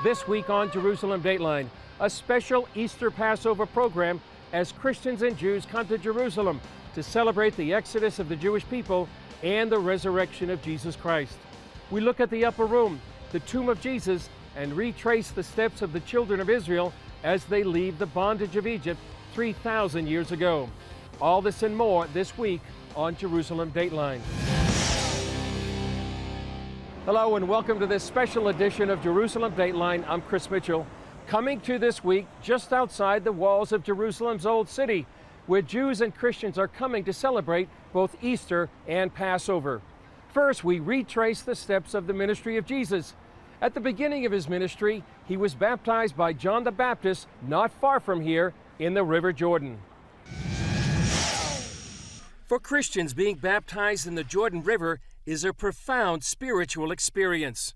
This week on Jerusalem Dateline, a special Easter Passover program as Christians and Jews come to Jerusalem to celebrate the exodus of the Jewish people and the resurrection of Jesus Christ. We look at the upper room, the tomb of Jesus, and retrace the steps of the children of Israel as they leave the bondage of Egypt 3,000 years ago. All this and more this week on Jerusalem Dateline. Hello and welcome to this special edition of Jerusalem Dateline. I'm Chris Mitchell, coming to this week just outside the walls of Jerusalem's Old City, where Jews and Christians are coming to celebrate both Easter and Passover. First, we retrace the steps of the ministry of Jesus. At the beginning of his ministry, he was baptized by John the Baptist not far from here in the River Jordan. For Christians, being baptized in the Jordan River is a profound spiritual experience.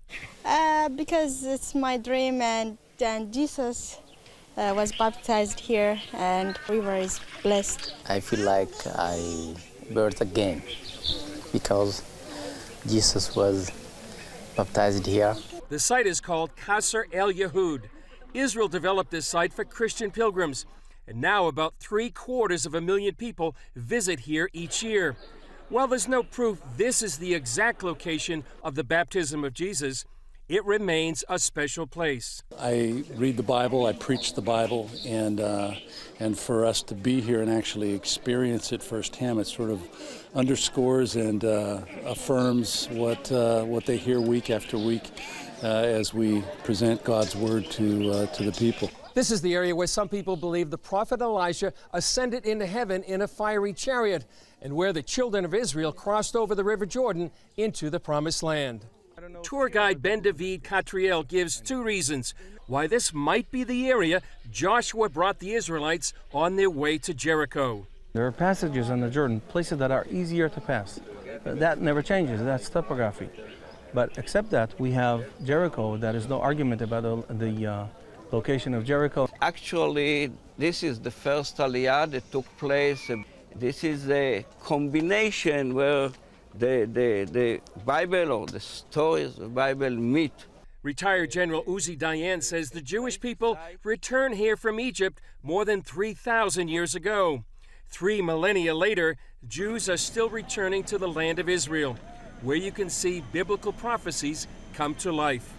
Because it's my dream, and Jesus was baptized here, and river is blessed. I feel like I birthed again because Jesus was baptized here. The site is called Qasr El Yehud. Israel developed this site for Christian pilgrims, and now about 750,000 people visit here each year. While there's no proof this is the exact location of the baptism of Jesus, it remains a special place. I read the Bible, I preach the Bible, and for us to be here and actually experience it firsthand, it sort of underscores and affirms what they hear week after week as we present God's Word to the people. This is the area where some people believe the prophet Elijah ascended into heaven in a fiery chariot, and where the children of Israel crossed over the River Jordan into the Promised Land. Tour guide Ben David Catriel gives two reasons why this might be the area Joshua brought the Israelites on their way to Jericho. There are passages in the Jordan, places that are easier to pass. That never changes, that's topography. But except that, we have Jericho. There is no argument about the location of Jericho. Actually, this is the first Aliyah that took place. This is a combination where the Bible or the stories of the Bible meet. Retired General Uzi Dayan says the Jewish people returned here from Egypt more than 3,000 years ago. 3 millennia later, Jews are still returning to the land of Israel, where you can see biblical prophecies come to life.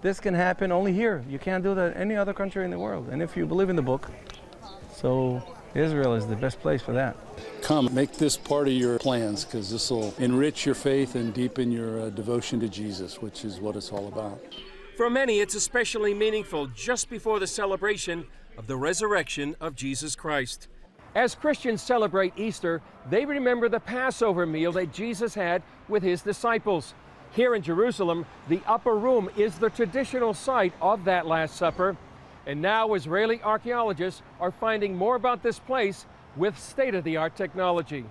This can happen only here. You can't do that in any other country in the world. And if you believe in the book, so Israel is the best place for that. Come, make this part of your plans, because this will enrich your faith and deepen your devotion to Jesus, which is what it's all about. For many, it's especially meaningful just before the celebration of the resurrection of Jesus Christ. As Christians celebrate Easter, they remember the Passover meal that Jesus had with his disciples. Here in Jerusalem, the upper room is the traditional site of that Last Supper. And now Israeli archaeologists are finding more about this place with state-of-the-art technology.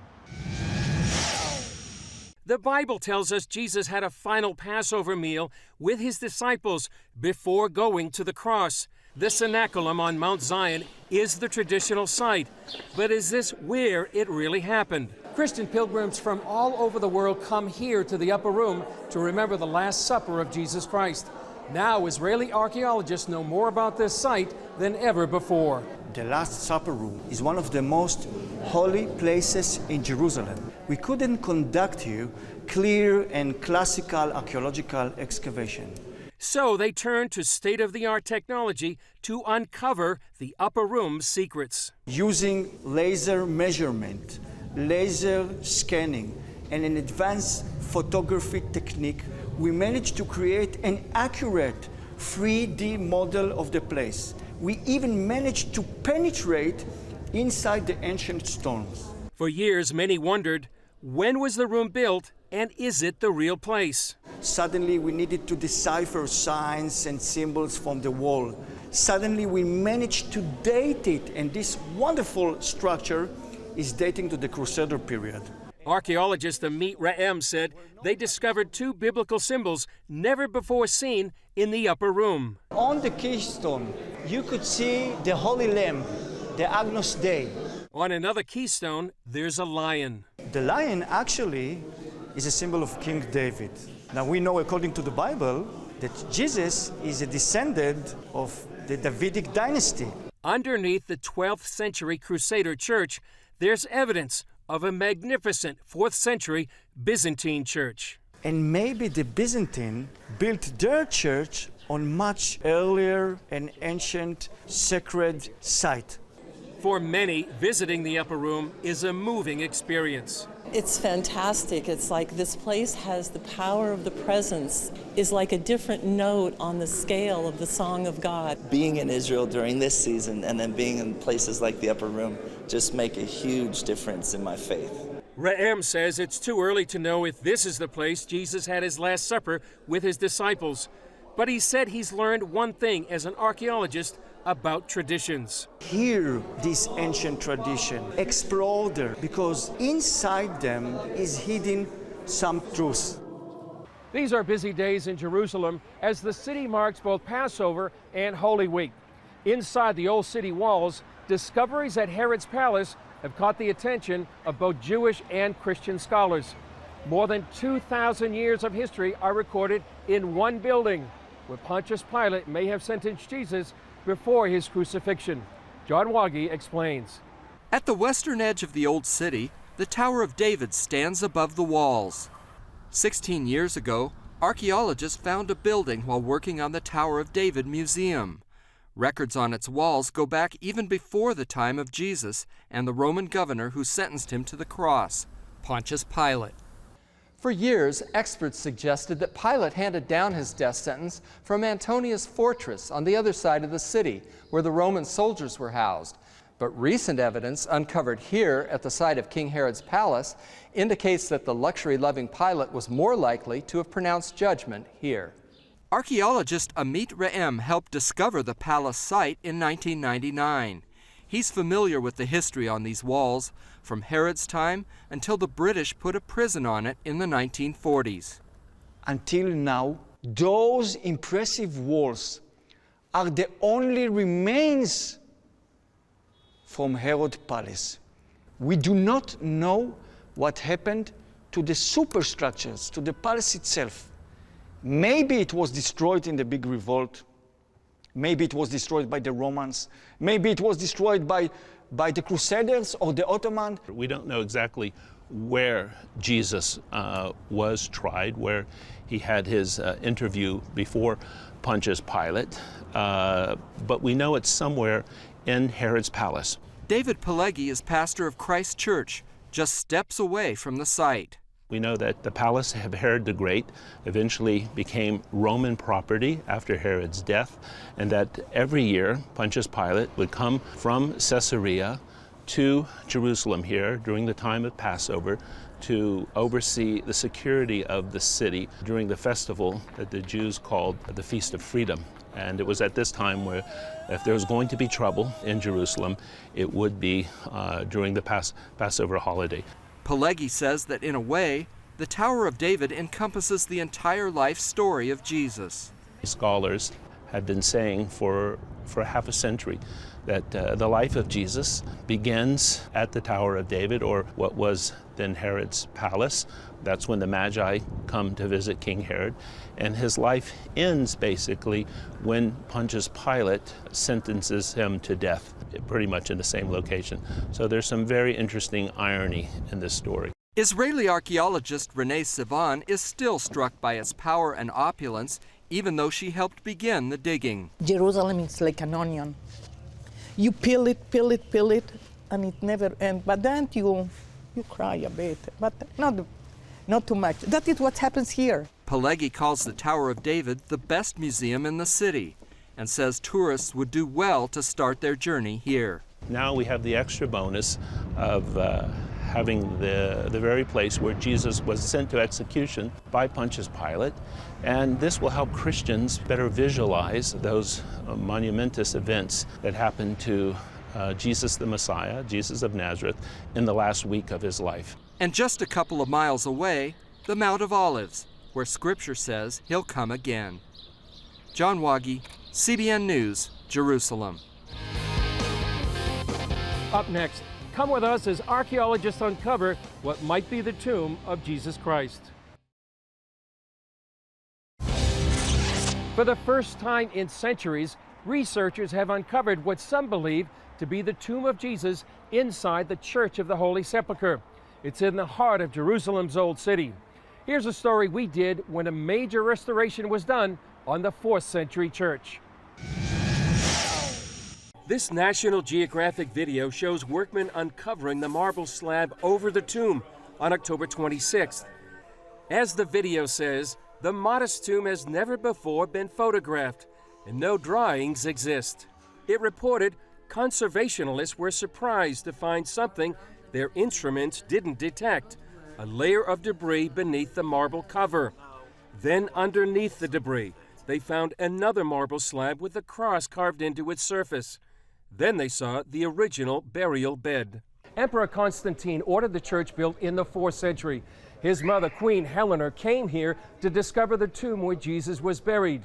The Bible tells us Jesus had a final Passover meal with his disciples before going to the cross. The Cenaculum on Mount Zion is the traditional site, but is this where it really happened? Christian pilgrims from all over the world come here to the upper room to remember the Last Supper of Jesus Christ. Now Israeli archaeologists know more about this site than ever before. The Last Supper room is one of the most holy places in Jerusalem. We couldn't conduct here clear and classical archaeological excavation. So they turned to state-of-the-art technology to uncover the upper room's secrets. Using laser measurement, laser scanning, and an advanced photography technique, we managed to create an accurate 3D model of the place. We even managed to penetrate inside the ancient stones. For years, many wondered, when was the room built and is it the real place? Suddenly, we needed to decipher signs and symbols from the wall. Suddenly, we managed to date it, and this wonderful structure is dating to the Crusader period. Archaeologist Amit Ra'em said they discovered 2 biblical symbols never before seen in the upper room. On the keystone, you could see the Holy Lamb, the Agnus Dei. On another keystone, there's a lion. The lion actually is a symbol of King David. Now we know, according to the Bible, that Jesus is a descendant of the Davidic dynasty. Underneath the 12th century Crusader church, there's evidence of a magnificent 4th century Byzantine church. And maybe the Byzantine built their church on much earlier and ancient sacred site. For many, visiting the Upper Room is a moving experience. It's fantastic. It's like this place has the power of the presence, is like a different note on the scale of the Song of God. Being in Israel during this season and then being in places like the Upper Room just make a huge difference in my faith. Re'em says it's too early to know if this is the place Jesus had his Last Supper with his disciples. But he said he's learned one thing as an archaeologist about traditions. Hear this ancient tradition, explore them, because inside them is hidden some truth. These are busy days in Jerusalem as the city marks both Passover and Holy Week. Inside the old city walls, discoveries at Herod's palace have caught the attention of both Jewish and Christian scholars. More than 2,000 years of history are recorded in one building, where Pontius Pilate may have sentenced Jesus before his crucifixion. John Wagi explains. At the western edge of the old city, the Tower of David stands above the walls. 16 years ago, archaeologists found a building while working on the Tower of David Museum. Records on its walls go back even before the time of Jesus and the Roman governor who sentenced him to the cross, Pontius Pilate. For years, experts suggested that Pilate handed down his death sentence from Antonia's fortress on the other side of the city, where the Roman soldiers were housed. But recent evidence uncovered here at the site of King Herod's palace indicates that the luxury-loving Pilate was more likely to have pronounced judgment here. Archaeologist Amit Re'em helped discover the palace site in 1999. He's familiar with the history on these walls, from Herod's time until the British put a prison on it in the 1940s. Until now, those impressive walls are the only remains from Herod's palace. We do not know what happened to the superstructures, to the palace itself. Maybe it was destroyed in the big revolt. Maybe it was destroyed by the Romans. Maybe it was destroyed by the Crusaders or the Ottomans. We don't know exactly where Jesus was tried, where he had his interview before Pontius Pilate, but we know it's somewhere in Herod's palace. David Pileggi is pastor of Christ Church, just steps away from the site. We know that the palace of Herod the Great eventually became Roman property after Herod's death, and that every year Pontius Pilate would come from Caesarea to Jerusalem here during the time of Passover to oversee the security of the city during the festival that the Jews called the Feast of Freedom. And it was at this time where if there was going to be trouble in Jerusalem, it would be during the Passover holiday. Pileggi says that in a way, the Tower of David encompasses the entire life story of Jesus. Scholars have been saying for half a century that the life of Jesus begins at the Tower of David, or what was then Herod's palace. That's when the Magi come to visit King Herod. And his life ends basically when Pontius Pilate sentences him to death, pretty much in the same location. So there's some very interesting irony in this story. Israeli archaeologist Renee Sivan is still struck by its power and opulence, even though she helped begin the digging. Jerusalem is like an onion. You peel it, and it never ends. But then you cry a bit, but not too much. That is what happens here. Pileggi calls the Tower of David the best museum in the city and says tourists would do well to start their journey here. Now we have the extra bonus of having the very place where Jesus was sent to execution by Pontius Pilate, and this will help Christians better visualize those monumentous events that happened to Jesus the Messiah, Jesus of Nazareth, in the last week of his life. And just a couple of miles away, the Mount of Olives, where Scripture says he'll come again. John Wagi, CBN News, Jerusalem. Up next, come with us as archaeologists uncover what might be the tomb of Jesus Christ. For the first time in centuries, researchers have uncovered what some believe to be the tomb of Jesus inside the Church of the Holy Sepulchre. It's in the heart of Jerusalem's Old City. Here's a story we did when a major restoration was done on the 4th century church. This National Geographic video shows workmen uncovering the marble slab over the tomb on October 26th. As the video says, the modest tomb has never before been photographed, and no drawings exist. It reported conservationists were surprised to find something their instruments didn't detect, a layer of debris beneath the marble cover. Then underneath the debris, they found another marble slab with a cross carved into its surface. Then they saw the original burial bed. Emperor Constantine ordered the church built in the 4th century. His mother, Queen Helena, came here to discover the tomb where Jesus was buried.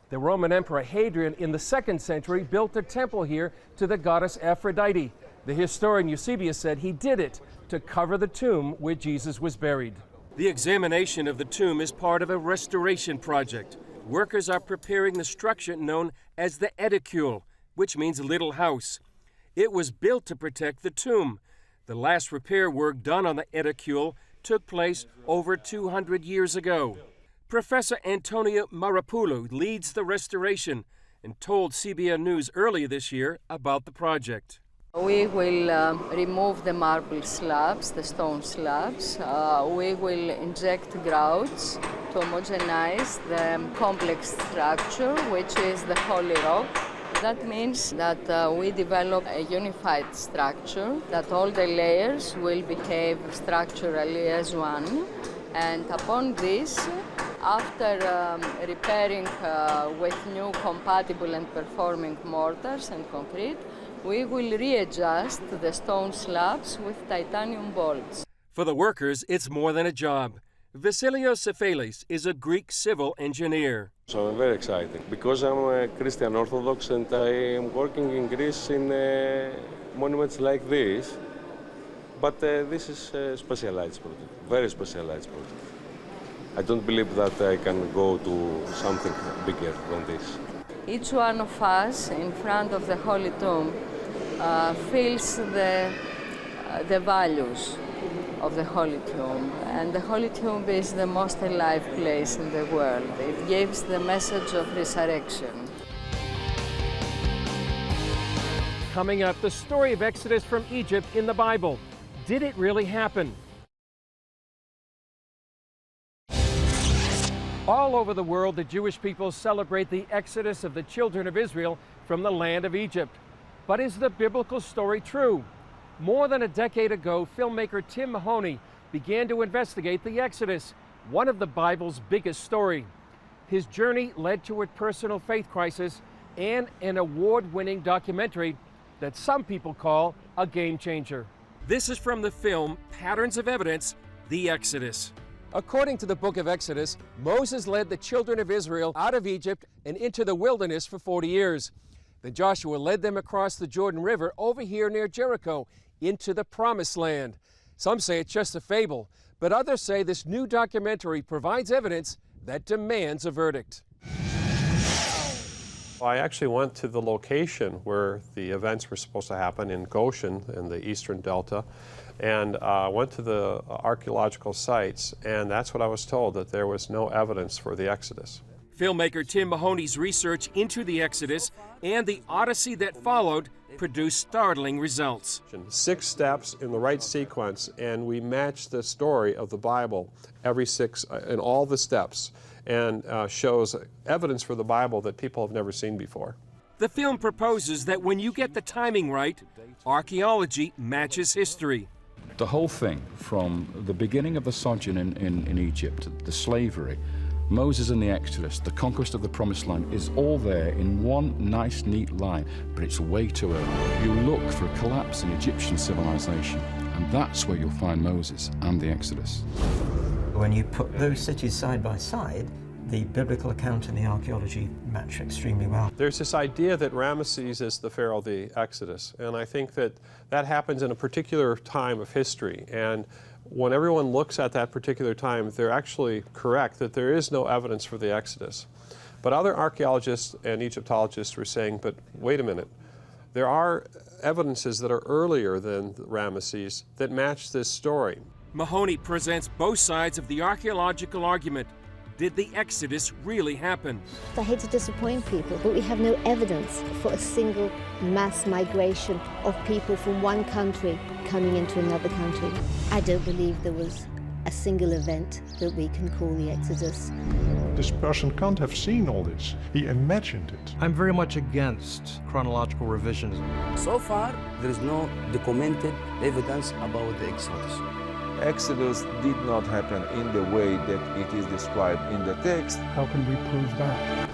The Roman Emperor Hadrian in the 2nd century built a temple here to the goddess Aphrodite. The historian Eusebius said he did it to cover the tomb where Jesus was buried. The examination of the tomb is part of a restoration project. Workers are preparing the structure known as the edicule, which means little house. It was built to protect the tomb. The last repair work done on the edicule took place over 200 years ago. Professor Antonio Marapoulou leads the restoration and told CBN News earlier this year about the project. We will remove the marble slabs, the stone slabs. We will inject grouts to homogenize the complex structure, which is the Holy Rock. That means that we develop a unified structure, that all the layers will behave structurally as one. And upon this, after repairing with new compatible and performing mortars and concrete, we will readjust the stone slabs with titanium bolts. For the workers, it's more than a job. Vasilios Sephelis is a Greek civil engineer. So I'm very excited because I'm a Christian Orthodox and I am working in Greece in monuments like this. But this is a specialized project, very specialized project. I don't believe that I can go to something bigger than this. Each one of us in front of the Holy Tomb feels the values of the Holy Tomb. And the Holy Tomb is the most alive place in the world. It gives the message of resurrection. Coming up, the story of Exodus from Egypt in the Bible. Did it really happen? All over the world, the Jewish people celebrate the exodus of the children of Israel from the land of Egypt. But is the biblical story true? More than a decade ago, filmmaker Tim Mahoney began to investigate the Exodus, one of the Bible's biggest stories. His journey led to a personal faith crisis and an award-winning documentary that some people call a game changer. This is from the film Patterns of Evidence, The Exodus. According to the book of Exodus, Moses led the children of Israel out of Egypt and into the wilderness for 40 years. Then Joshua led them across the Jordan River over here near Jericho into the Promised Land. Some say it's just a fable, but others say this new documentary provides evidence that demands a verdict. I actually went to the location where the events were supposed to happen in Goshen in the eastern delta, and went to the archaeological sites, and that's what I was told, that there was no evidence for the Exodus. Filmmaker Tim Mahoney's research into the Exodus and the Odyssey that followed produced startling results. 6 steps in the right sequence, and we matched the story of the Bible every 6 in all the steps, and shows evidence for the Bible that people have never seen before. The film proposes that when you get the timing right, archaeology matches history. The whole thing, from the beginning of the sojourn in Egypt, the slavery, Moses and the Exodus, the conquest of the Promised Land, is all there in one nice, neat line, but it's way too early. You look for a collapse in Egyptian civilization, and that's where you'll find Moses and the Exodus. When you put those cities side by side, the biblical account and the archaeology match extremely well. There's this idea that Ramesses is the pharaoh of the Exodus, and I think that that happens in a particular time of history. And when everyone looks at that particular time, they're actually correct that there is no evidence for the Exodus. But other archaeologists and Egyptologists were saying, but wait a minute, there are evidences that are earlier than Ramesses that match this story. Mahoney presents both sides of the archaeological argument. Did the Exodus really happen? I hate to disappoint people, but we have no evidence for a single mass migration of people from one country coming into another country. I don't believe there was a single event that we can call the Exodus. This person can't have seen all this. He imagined it. I'm very much against chronological revisionism. So far, there is no documented evidence about the Exodus. Exodus did not happen in the way that it is described in the text. How can we prove that?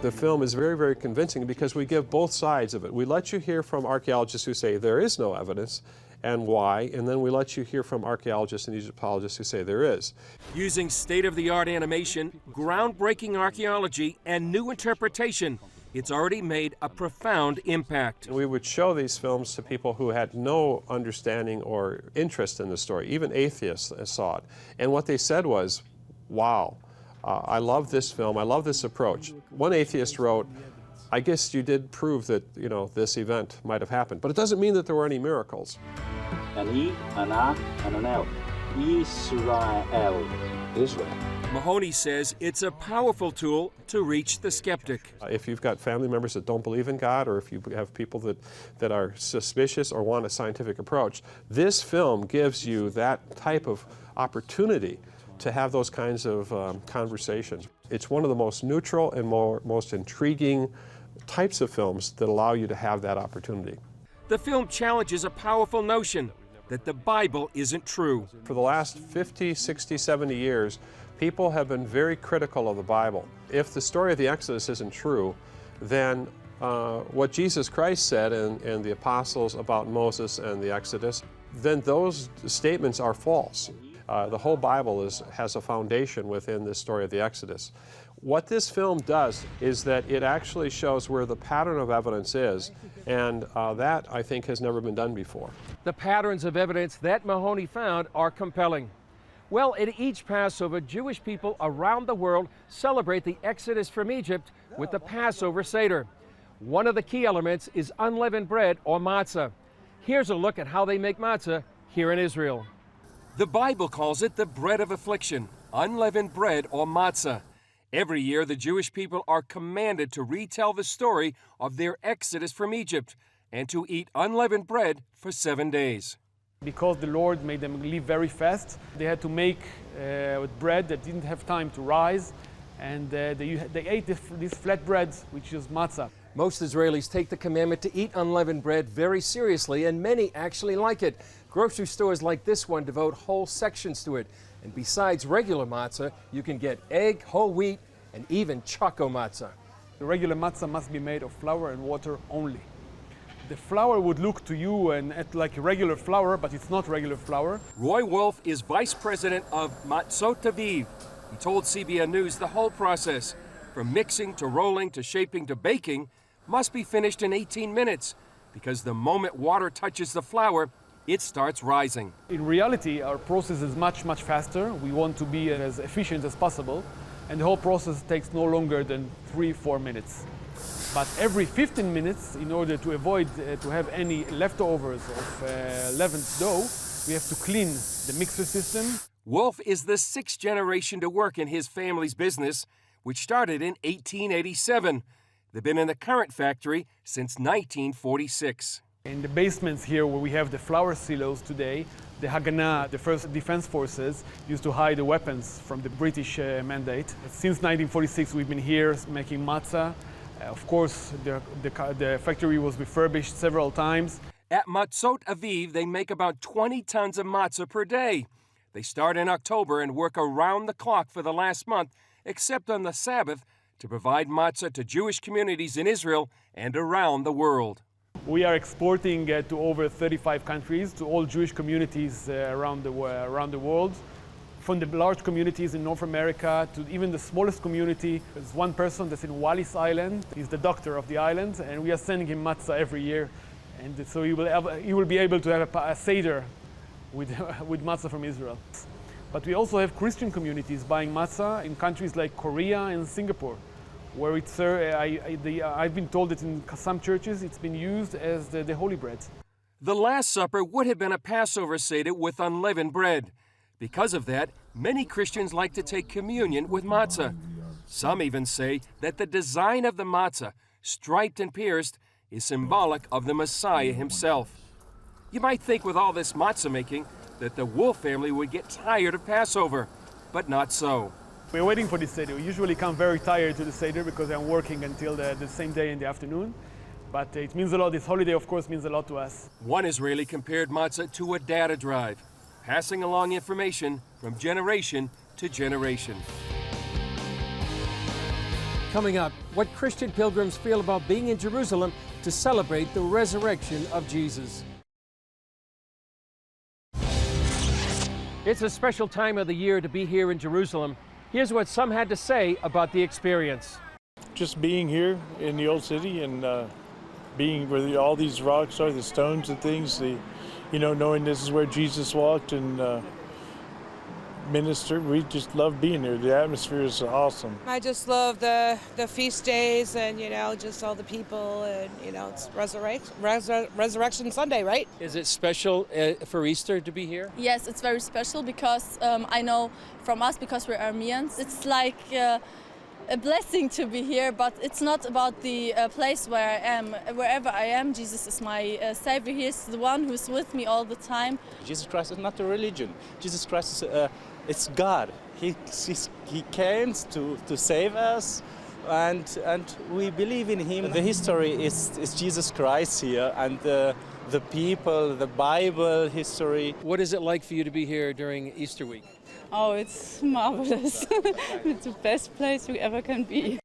The film is very, very convincing because we give both sides of it. We let you hear from archaeologists who say there is no evidence and why, and then we let you hear from archaeologists and Egyptologists who say there is. Using state-of-the-art animation, groundbreaking archaeology, and new interpretation, it's already made a profound impact. We would show these films to people who had no understanding or interest in the story. Even atheists saw it. And what they said was, wow, I love this film, I love this approach. One atheist wrote, I guess you did prove that, this event might have happened, but it doesn't mean that there were any miracles. Ani, Ana, and an L. Israel. Israel. Mahoney says it's a powerful tool to reach the skeptic. If you've got family members that don't believe in God, or if you have people that are suspicious or want a scientific approach, this film gives you that type of opportunity to have those kinds of conversations. It's one of the most neutral and most intriguing types of films that allow you to have that opportunity. The film challenges a powerful notion that the Bible isn't true. For the last 50, 60, 70 years, people have been very critical of the Bible. If the story of the Exodus isn't true, then what Jesus Christ said and the apostles about Moses and the Exodus, then those statements are false. The whole Bible has a foundation within this story of the Exodus. What this film does is that it actually shows where the pattern of evidence is, and that, I think, has never been done before. The patterns of evidence that Mahoney found are compelling. Well, at each Passover, Jewish people around the world celebrate the Exodus from Egypt with the Passover Seder. One of the key elements is unleavened bread, or matzah. Here's a look at how they make matzah here in Israel. The Bible calls it the bread of affliction, unleavened bread, or matzah. Every year, the Jewish people are commanded to retell the story of their exodus from Egypt and to eat unleavened bread for 7 days. Because the Lord made them live very fast, they had to make bread that didn't have time to rise, and they ate this flat bread, which is matzah. Most Israelis take the commandment to eat unleavened bread very seriously, and many actually like it. Grocery stores like this one devote whole sections to it. And besides regular matzah, you can get egg, whole wheat, and even choco matzah. The regular matzah must be made of flour and water only. The flour would look to you and like regular flour, but it's not regular flour. Roy Wolf is vice president of Matzot Aviv. He told CBN News the whole process, from mixing to rolling to shaping to baking, must be finished in 18 minutes, because the moment water touches the flour, it starts rising. In reality, our process is much, much faster. We want to be as efficient as possible, and the whole process takes no longer than 3-4 minutes. But every 15 minutes, in order to avoid to have any leftovers of leavened dough, we have to clean the mixer system. Wolf is the 6th generation to work in his family's business, which started in 1887. They've been in the current factory since 1946. In the basements here where we have the flour silos today, the Haganah, the first defense forces, used to hide the weapons from the British mandate. Since 1946 we've been here making matzah. Of course, the factory was refurbished several times. At Matzot Aviv, they make about 20 tons of matzah per day. They start in October and work around the clock for the last month, except on the Sabbath, to provide matzah to Jewish communities in Israel and around the world. We are exporting to over 35 countries, to all Jewish communities around the world. From the large communities in North America to even the smallest community. There's one person that's in Wallis Island. He's the doctor of the island, and we are sending him matzah every year. And so he will be able to have a Seder with matzah from Israel. But we also have Christian communities buying matzah in countries like Korea and Singapore, where it's I've been told that in some churches it's been used as the holy bread. The Last Supper would have been a Passover Seder with unleavened bread. Because of that, many Christians like to take communion with matzah. Some even say that the design of the matzah, striped and pierced, is symbolic of the Messiah himself. You might think with all this matzah making that the Wolf family would get tired of Passover, but not so. We're waiting for this Seder. We usually come very tired to the Seder because I'm working until the same day in the afternoon. But it means a lot. This holiday, of course, means a lot to us. One Israeli compared matzah to a data drive, passing along information from generation to generation. Coming up, what Christian pilgrims feel about being in Jerusalem to celebrate the resurrection of Jesus. It's a special time of the year to be here in Jerusalem. Here's what some had to say about the experience. Just being here in the old city and being where all these rocks are, the stones and things, knowing this is where Jesus walked and ministered. We just love being here. The atmosphere is awesome. I just love the feast days and, just all the people and, it's Resurrection Sunday, right? Is it special for Easter to be here? Yes, it's very special because I know from us, because we're Armenians, it's like a blessing to be here, but it's not about the place where I am. Wherever I am, Jesus is my Savior. He is the one who's with me all the time. Jesus Christ is not a religion. Jesus Christ is it's God. He came to save us, and we believe in Him. The history is Jesus Christ here, and the people, the Bible history. What is it like for you to be here during Easter week? Oh, it's marvelous. It's the best place we ever can be.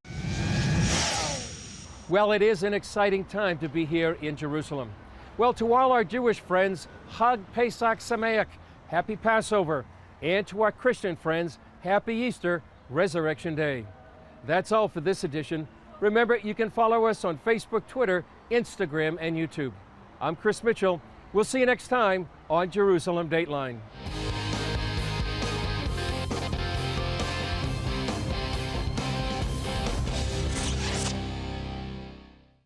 Well, it is an exciting time to be here in Jerusalem. Well, to all our Jewish friends, Chag Pesach Sameach, Happy Passover. And to our Christian friends, Happy Easter, Resurrection Day. That's all for this edition. Remember, you can follow us on Facebook, Twitter, Instagram, and YouTube. I'm Chris Mitchell. We'll see you next time on Jerusalem Dateline.